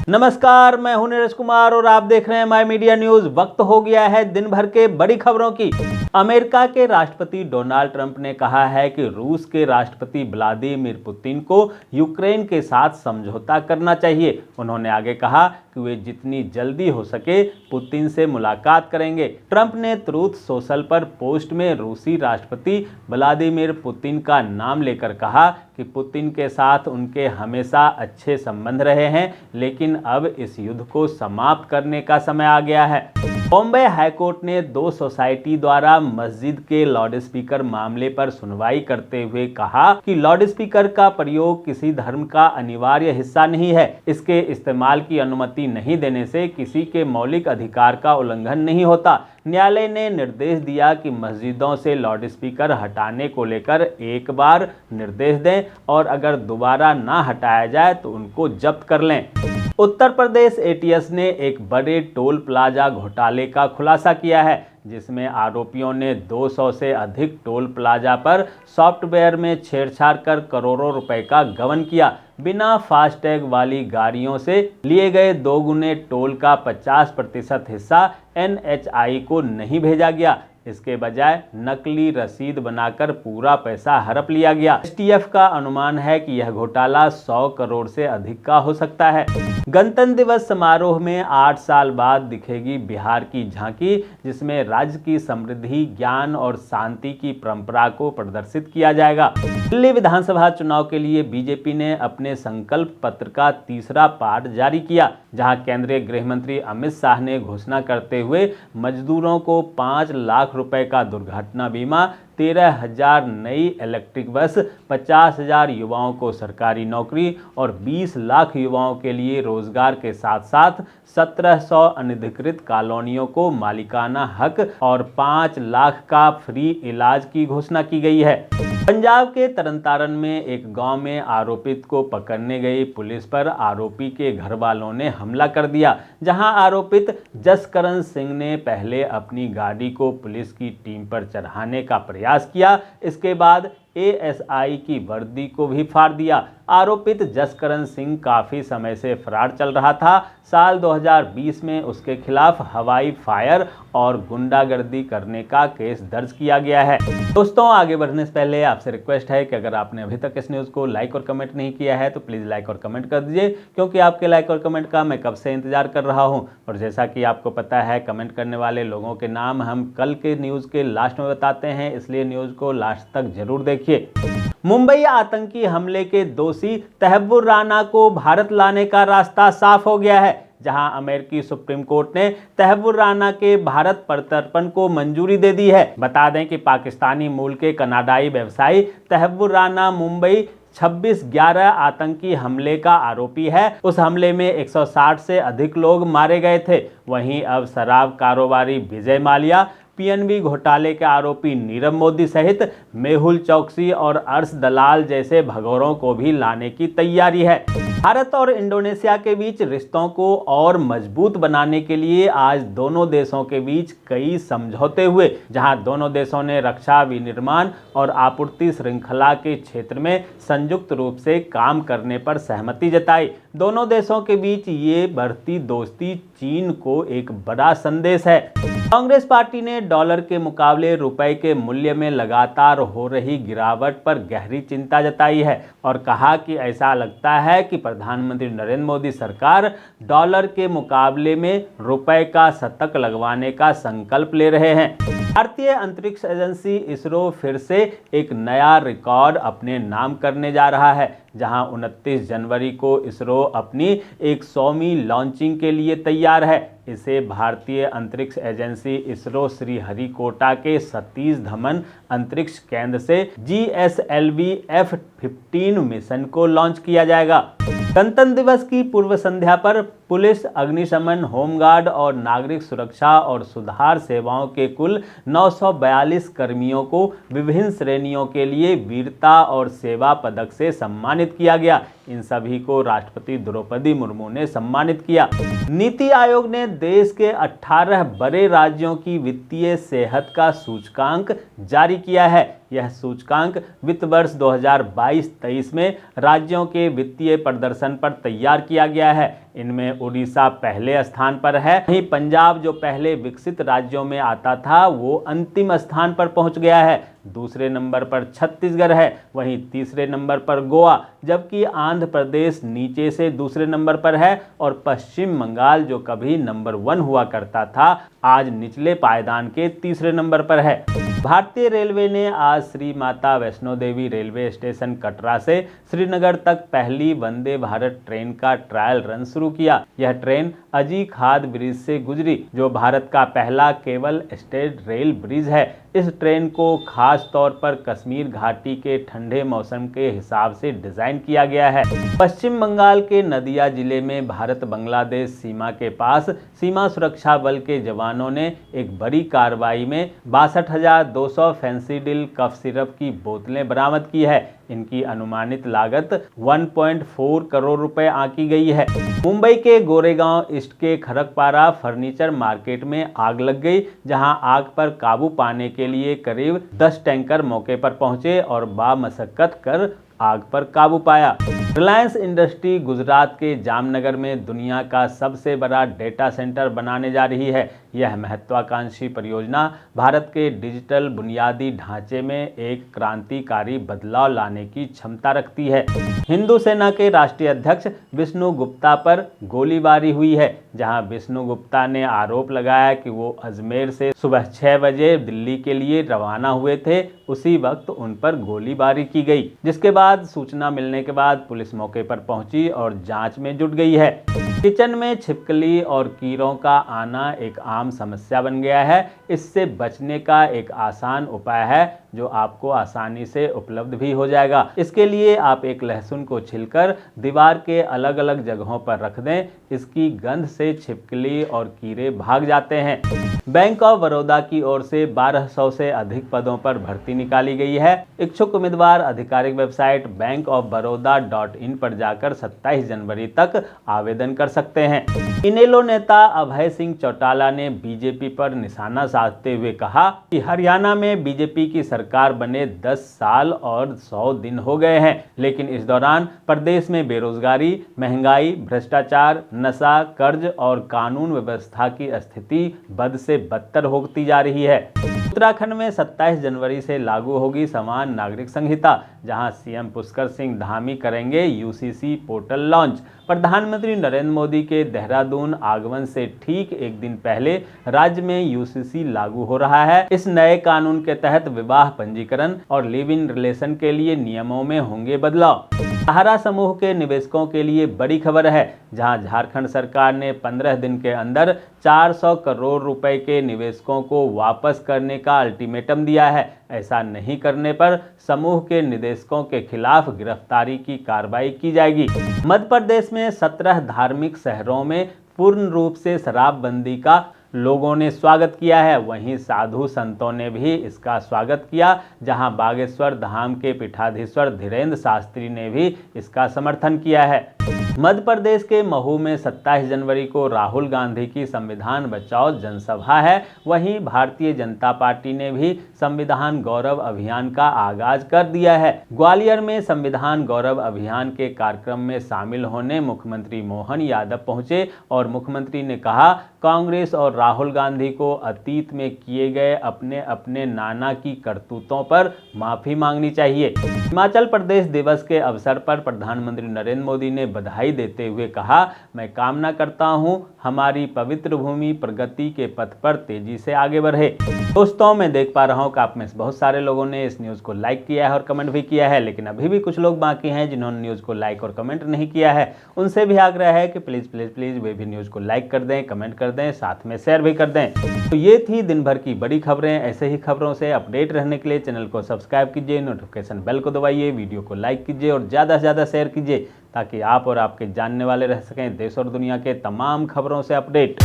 नमस्कार, मैं हूं नीरज कुमार और आप देख रहे हैं माय मीडिया न्यूज। वक्त हो गया है दिन भर के बड़ी खबरों की। अमेरिका के राष्ट्रपति डोनाल्ड ट्रंप ने कहा है कि रूस के राष्ट्रपति व्लादिमीर पुतिन को यूक्रेन के साथ समझौता करना चाहिए। उन्होंने आगे कहा कि वे जितनी जल्दी हो सके पुतिन से मुलाकात करेंगे। ट्रंप ने ट्रूथ सोशल पर पोस्ट में रूसी राष्ट्रपति व्लादिमीर पुतिन का नाम लेकर कहा कि पुतिन के साथ उनके हमेशा अच्छे संबंध रहे हैं, लेकिन अब इस युद्ध को समाप्त करने का समय आ गया है। बॉम्बे हाईकोर्ट ने 2 सोसाइटी द्वारा मस्जिद के लाउडस्पीकर मामले पर सुनवाई करते हुए कहा कि लाउडस्पीकर का प्रयोग किसी धर्म का अनिवार्य हिस्सा नहीं है। इसके इस्तेमाल की अनुमति नहीं देने से किसी के मौलिक अधिकार का उल्लंघन नहीं होता। न्यायालय ने निर्देश दिया कि मस्जिदों से लाउडस्पीकर हटाने को लेकर एक बार निर्देश दें और अगर दोबारा ना हटाया जाए तो उनको जब्त कर लें। उत्तर प्रदेश एटीएस ने एक बड़े टोल प्लाजा घोटाले का खुलासा किया है, जिसमें आरोपियों ने 200 से अधिक टोल प्लाजा पर सॉफ्टवेयर में छेड़छाड़ कर करोड़ों रुपए का गबन किया। बिना फास्टैग वाली गाड़ियों से लिए गए 2 गुने टोल का 50% हिस्सा NHI को नहीं भेजा गया। इसके बजाय नकली रसीद बनाकर पूरा पैसा हड़प लिया गया। STF का अनुमान है कि यह घोटाला 100 करोड़ से अधिक का हो सकता है। गणतंत्र दिवस समारोह में 8 साल बाद दिखेगी बिहार की झांकी, जिसमें राज्य की समृद्धि, ज्ञान और शांति की परंपरा को प्रदर्शित किया जाएगा। दिल्ली विधानसभा चुनाव के लिए बीजेपी ने अपने संकल्प पत्र का तीसरा पार्ट जारी किया, जहां केंद्रीय गृह मंत्री अमित शाह ने घोषणा करते हुए मजदूरों को 5 लाख रुपए का दुर्घटना बीमा, 13,000 नई इलेक्ट्रिक बस, 50,000 युवाओं को सरकारी नौकरी और 20 लाख युवाओं के लिए रोजगार के साथ साथ 1700 अनधिकृत कॉलोनियों को मालिकाना हक और 5 लाख का फ्री इलाज की घोषणा की गई है। पंजाब के तरनतारन में एक गांव में आरोपित को पकड़ने गई पुलिस पर आरोपी के घर वालों ने हमला कर दिया, जहां आरोपित जसकरण सिंह ने पहले अपनी गाड़ी को पुलिस की टीम पर चढ़ाने का प्रयास किया। इसके बाद ASI की वर्दी को भी फाड़ दिया। आरोपित जसकरण सिंह काफी समय से फरार चल रहा था। साल 2020 में उसके खिलाफ हवाई फायर और गुंडागर्दी करने का केस दर्ज किया गया है। दोस्तों, आगे बढ़ने से पहले आपसे रिक्वेस्ट है कि अगर आपने अभी तक इस न्यूज़ को लाइक और कमेंट नहीं किया है तो प्लीज़ लाइक और कमेंट कर दीजिए, क्योंकि आपके लाइक और कमेंट का मैं कब से इंतजार कर रहा हूं। और जैसा कि आपको पता है, कमेंट करने वाले लोगों के नाम हम कल के न्यूज़ के लास्ट में बताते हैं, इसलिए न्यूज़ को लास्ट तक जरूर देखिए। मुंबई आतंकी हमले के दोषी तहव्वुर राना को भारत लाने का रास्ता साफ हो गया है, जहां अमेरिकी सुप्रीम कोर्ट ने तहव्वुर राना के भारत प्रत्यर्पण को मंजूरी दे दी है। बता दें कि पाकिस्तानी मूल के कनाडाई व्यवसायी तहव्वुर राना मुंबई 26/11 आतंकी हमले का आरोपी है। उस हमले में 160 से अधिक लोग मारे गए थे। वहीं अब शराब कारोबारी विजय माल्या, PNB घोटाले के आरोपी नीरव मोदी सहित मेहुल चौकसी और अर्श दलाल जैसे भगोड़ों को भी लाने की तैयारी है। भारत और इंडोनेशिया के बीच रिश्तों को और मजबूत बनाने के लिए आज दोनों देशों के बीच कई समझौते हुए, जहां दोनों देशों ने रक्षा, विनिर्माण और आपूर्ति श्रृंखला के क्षेत्र में संयुक्त रूप से काम करने पर सहमति जताई। दोनों देशों के बीच ये बढ़ती दोस्ती चीन को एक बड़ा संदेश है। कांग्रेस पार्टी ने डॉलर के मुकाबले रुपए के मूल्य में लगातार हो रही गिरावट पर गहरी चिंता जताई है और कहा कि ऐसा लगता है कि प्रधानमंत्री नरेंद्र मोदी सरकार डॉलर के मुकाबले में रुपए का शतक लगवाने का संकल्प ले रहे हैं। भारतीय अंतरिक्ष एजेंसी इसरो फिर से एक नया रिकॉर्ड अपने नाम करने जा रहा है, जहां 29 जनवरी को इसरो अपनी 100वीं लॉन्चिंग के लिए तैयार है। इसे भारतीय अंतरिक्ष एजेंसी इसरो श्रीहरिकोटा के सतीश धवन अंतरिक्ष केंद्र से GSLV F-15 मिशन को लॉन्च किया जाएगा। गणतंत्र दिवस की पूर्व संध्या पर पुलिस, अग्निशमन, होमगार्ड और नागरिक सुरक्षा और सुधार सेवाओं के कुल 942 कर्मियों को विभिन्न श्रेणियों के लिए वीरता और सेवा पदक से सम्मानित किया गया। इन सभी को राष्ट्रपति द्रौपदी मुर्मू ने सम्मानित किया। नीति आयोग ने देश के 18 बड़े राज्यों की वित्तीय सेहत का सूचकांक जारी किया है। यह सूचकांक वित्त वर्ष 2022-23 में राज्यों के वित्तीय प्रदर्शन पर तैयार किया गया है। इनमें उड़ीसा पहले स्थान पर है, वहीं पंजाब जो पहले विकसित राज्यों में आता था वो अंतिम स्थान पर पहुंच गया है। दूसरे नंबर पर छत्तीसगढ़ है, वहीं तीसरे नंबर पर गोवा, जबकि आंध्र प्रदेश नीचे से दूसरे नंबर पर है और पश्चिम बंगाल जो कभी नंबर 1 हुआ करता था आज निचले पायदान के तीसरे नंबर पर है। भारतीय रेलवे ने आज श्री माता वैष्णो देवी रेलवे स्टेशन कटरा से श्रीनगर तक पहली वंदे भारत ट्रेन का ट्रायल रन शुरू किया। यह ट्रेन अजी खाद ब्रिज से गुजरी, जो भारत का पहला केबल स्टेड रेल ब्रिज है। इस ट्रेन को खास तौर पर कश्मीर घाटी के ठंडे मौसम के हिसाब से डिजाइन किया गया है। पश्चिम बंगाल के नदिया जिले में भारत बांग्लादेश सीमा के पास सीमा सुरक्षा बल के जवानों ने एक बड़ी कार्रवाई में 62,200 फेंसिडिल कफ सिरप की बोतलें बरामद की है। इनकी अनुमानित लागत 1.4 करोड़ रुपए आंकी गई है। मुंबई के गोरेगांव ईस्ट के खरकपारा फर्नीचर मार्केट में आग लग गई, जहां आग पर काबू पाने के लिए करीब 10 टैंकर मौके पर पहुंचे और बामशक्कत कर आग पर काबू पाया। रिलायंस इंडस्ट्री गुजरात के जामनगर में दुनिया का सबसे बड़ा डेटा सेंटर बनाने जा रही है। यह महत्वाकांक्षी परियोजना भारत के डिजिटल बुनियादी ढांचे में एक क्रांतिकारी बदलाव लाने की क्षमता रखती है। हिंदू सेना के राष्ट्रीय अध्यक्ष विष्णु गुप्ता पर गोलीबारी हुई है, जहां विष्णु गुप्ता ने आरोप लगाया कि वो अजमेर से सुबह 6 बजे दिल्ली के लिए रवाना हुए थे। उसी वक्त उन पर गोलीबारी की गई, जिसके बाद सूचना मिलने के बाद पुलिस मौके पर पहुंची और जांच में जुट गई है। किचन में छिपकली और कीड़ों का आना एक आम समस्या बन गया है। इससे बचने का एक आसान उपाय है जो आपको आसानी से उपलब्ध भी हो जाएगा। इसके लिए आप एक लहसुन को छिलकर दीवार के अलग अलग जगहों पर रख दें। इसकी गंध से छिपकली और कीड़े भाग जाते हैं। बैंक ऑफ बड़ौदा की ओर से 1200 से अधिक पदों पर भर्ती निकाली गई है। इच्छुक उम्मीदवार आधिकारिक वेबसाइट bankofbaroda.in पर जाकर 27 जनवरी तक आवेदन कर सकते हैं। इनेलो नेता अभय सिंह चौटाला ने बीजेपी पर निशाना साधते हुए कहा कि हरियाणा में बीजेपी की सरकार बने 10 साल और 100 दिन हो गए हैं, लेकिन इस दौरान प्रदेश में बेरोजगारी, महंगाई, भ्रष्टाचार, नशा, कर्ज और कानून व्यवस्था की स्थिति बद से बदतर होती जा रही है। उत्तराखंड में 27 जनवरी से लागू होगी समान नागरिक संहिता, जहां सीएम पुष्कर सिंह धामी करेंगे यूसीसी पोर्टल लॉन्च। प्रधानमंत्री नरेंद्र मोदी के देहरादून आगमन से ठीक एक दिन पहले राज्य में यूसीसी लागू हो रहा है। इस नए कानून के तहत विवाह पंजीकरण और लिव इन रिलेशन के लिए नियमों में होंगे बदलाव। सहारा समूह के निवेशकों के लिए बड़ी खबर है, जहां झारखंड सरकार ने 15 दिन के अंदर 400 करोड़ रुपए के निवेशकों को वापस करने का अल्टीमेटम दिया है। ऐसा नहीं करने पर समूह के निदेशकों के खिलाफ गिरफ्तारी की कार्रवाई की जाएगी। मध्य प्रदेश में 17 धार्मिक शहरों में पूर्ण रूप से शराबबंदी का लोगों ने स्वागत किया है। वहीं साधु संतों ने भी इसका स्वागत किया, जहां बागेश्वर धाम के पीठाधीश्वर धीरेन्द्र शास्त्री ने भी इसका समर्थन किया है। मध्य प्रदेश के महू में 27 जनवरी को राहुल गांधी की संविधान बचाओ जनसभा है। वहीं भारतीय जनता पार्टी ने भी संविधान गौरव अभियान का आगाज कर दिया है। ग्वालियर में संविधान गौरव अभियान के कार्यक्रम में शामिल होने मुख्यमंत्री मोहन यादव पहुंचे और मुख्यमंत्री ने कहा, कांग्रेस और राहुल गांधी को अतीत में किए गए अपने अपने नाना की करतूतों पर माफी मांगनी चाहिए। हिमाचल प्रदेश दिवस के अवसर पर प्रधानमंत्री नरेंद्र मोदी ने बधाई देते हुए कहा, मैं कामना करता हूं हमारी पवित्र भूमि प्रगति के पथ पर तेजी से आगे बढ़े। दोस्तों, मैं देख पा रहा हूं कि आप में से बहुत सारे लोगों ने इस न्यूज़ को लाइक किया है और कमेंट भी किया है, लेकिन अभी भी कुछ लोग बाकी हैं जिन्होंने न्यूज़ को लाइक और कमेंट नहीं किया है। उनसे भी आग्रह है कि प्लीज़ प्लीज़ प्लीज़ वे भी न्यूज़ को लाइक कर दें, कमेंट कर दें, साथ में शेयर भी कर दें। तो ये थी दिन भर की बड़ी खबरें। ऐसे ही खबरों से अपडेट रहने के लिए चैनल को सब्सक्राइब कीजिए, नोटिफिकेशन बेल को दबाइए, वीडियो को लाइक कीजिए और ज़्यादा से ज़्यादा शेयर कीजिए, ताकि आप और आपके जानने वाले रह सकें देश और दुनिया के तमाम खबरों से अपडेट।